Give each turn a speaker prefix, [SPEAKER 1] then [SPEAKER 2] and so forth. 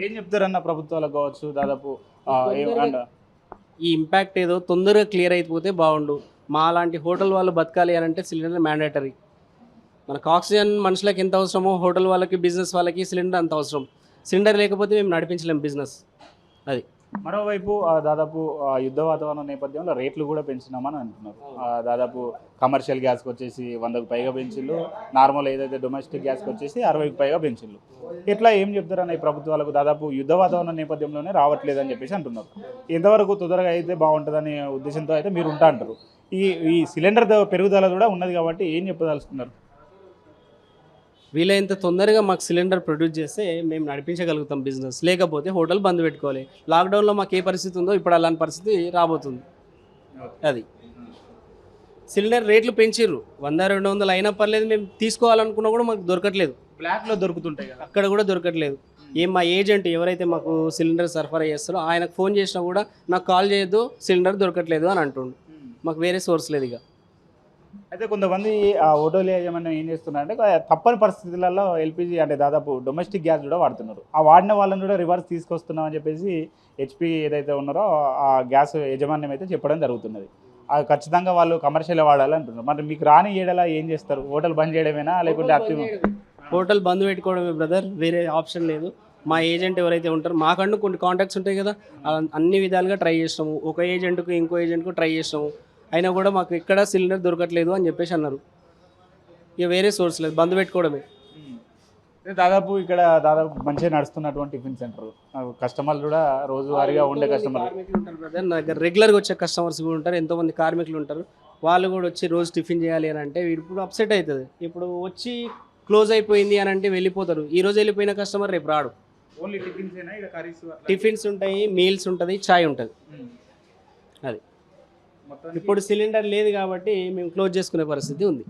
[SPEAKER 1] ఏం చెప్తారన్న ప్రభుత్వాలకు కావచ్చు దాదాపు
[SPEAKER 2] ఈ ఇంపాక్ట్ ఏదో తొందరగా క్లియర్ అయిపోతే బాగుండు. మా లాంటి హోటల్ వాళ్ళు బతకాలి అని అంటే సిలిండర్ మ్యాండేటరీ. మనకు ఆక్సిజన్ మనుషులకు ఎంత అవసరమో హోటల్ వాళ్ళకి బిజినెస్ వాళ్ళకి సిలిండర్ అంత అవసరం. సిలిండర్ లేకపోతే మేము నడిపించలేం బిజినెస్. అది
[SPEAKER 1] మరోవైపు దాదాపు యుద్ధ వాతావరణం నేపథ్యంలో రేట్లు కూడా పెంచినామని అంటున్నారు. దాదాపు కమర్షియల్ గ్యాస్కి వచ్చేసి 100కు పైగా పెంచిళ్ళు, నార్మల్ ఏదైతే డొమెస్టిక్ గ్యాస్కి వచ్చేసి 60కి పైగా పెంచిళ్ళు. ఇట్లా ఏం చెప్తారన్న ఈ ప్రభుత్వాలకు దాదాపు యుద్ధ వాతావరణం నేపథ్యంలోనే రావట్లేదని చెప్పేసి అంటున్నారు. ఎంతవరకు తొందరగా అయితే బాగుంటుందనే ఉద్దేశంతో అయితే మీరు ఉంటా అంటారు. ఈ ఈ సిలిండర్ పెరుగుదల కూడా ఉన్నది కాబట్టి ఏం చెప్పదలుచుకున్నారు?
[SPEAKER 2] వీలైనంత తొందరగా మాకు సిలిండర్ ప్రొడ్యూస్ చేస్తే మేము నడిపించగలుగుతాం బిజినెస్. లేకపోతే హోటల్ బంద్ పెట్టుకోవాలి. లాక్డౌన్లో మాకు ఏ పరిస్థితి ఉందో ఇప్పుడు అలాంటి పరిస్థితి రాబోతుంది. అది సిలిండర్ రేట్లు పెంచిర్రు. 100-200 అయినా పర్లేదు, మేము తీసుకోవాలనుకున్నా కూడా మాకు దొరకట్లేదు.
[SPEAKER 1] బ్లాక్లో దొరుకుతుంటాయి కదా,
[SPEAKER 2] అక్కడ కూడా దొరకట్లేదు. మా ఏజెంట్ ఎవరైతే మాకు సిలిండర్ సరఫరా చేస్తారో ఆయనకు ఫోన్ చేసినా కూడా నాకు కాల్ చేయొద్దు, సిలిండర్ దొరకట్లేదు అని అంటుండు. మాకు వేరే సోర్స్ లేదు. ఇక
[SPEAKER 1] అయితే కొంతమంది ఆ హోటల్ యాజమాన్యం ఏం చేస్తున్నారంటే తప్పని పరిస్థితులలో ఎల్పిజి అంటే దాదాపు డొమెస్టిక్ గ్యాస్ కూడా వాడుతున్నారు. ఆ వాడిన వాళ్ళని కూడా రివర్స్ తీసుకొస్తున్నామని చెప్పేసి హెచ్పి ఏదైతే ఉన్నారో ఆ గ్యాస్ యాజమాన్యం అయితే చెప్పడం జరుగుతున్నది. అది ఖచ్చితంగా వాళ్ళు కమర్షియల్ వాడాలి అంటున్నారు. మరి మీకు రాని ఏడలా ఏం చేస్తారు? హోటల్ బంద్ చేయడమేనా లేకుంటే
[SPEAKER 2] హోటల్ బంద్ పెట్టుకోవడమే బ్రదర్, వేరే ఆప్షన్ లేదు. మా ఏజెంట్ ఎవరైతే ఉంటారో మాకంటూ కొన్ని కాంటాక్ట్స్ ఉంటాయి కదా, అన్ని విధాలుగా ట్రై చేసినాము. ఒక ఏజెంట్కు ఇంకో ఏజెంట్కు ట్రై చేసినాము, అయినా కూడా మాకు ఎక్కడ సిలిండర్ దొరకట్లేదు అని చెప్పేసి అన్నారు. ఇక వేరే సోర్స్ లేదు, బంద్ పెట్టుకోవడమే.
[SPEAKER 1] దాదాపు ఇక్కడ మంచిగా నడుస్తున్నటువంటి టిఫిన్ సెంటర్ కస్టమర్లు కూడా రోజువారీగా ఉండే కస్టమర్లు
[SPEAKER 2] ఉంటారు బ్రదర్. నా దగ్గర రెగ్యులర్గా వచ్చే కస్టమర్స్ కూడా ఉంటారు, ఎంతోమంది కార్మికులు ఉంటారు. వాళ్ళు కూడా వచ్చి రోజు టిఫిన్ చేయాలి అని అంటే ఇప్పుడు అప్సెట్ అవుతుంది. ఇప్పుడు వచ్చి క్లోజ్ అయిపోయింది అని అంటే వెళ్ళిపోతారు. ఈ రోజు వెళ్ళిపోయిన కస్టమర్ రేపు రాడు.
[SPEAKER 1] ఓన్లీ టిఫిన్స్
[SPEAKER 2] టిఫిన్స్ ఉంటాయి, మీల్స్ ఉంటుంది, చాయ్ ఉంటుంది. అది ఇప్పుడు సిలిండర్ లేదు కాబట్టి మేము క్లోజ్ చేసుకునే పరిస్థితి ఉంది.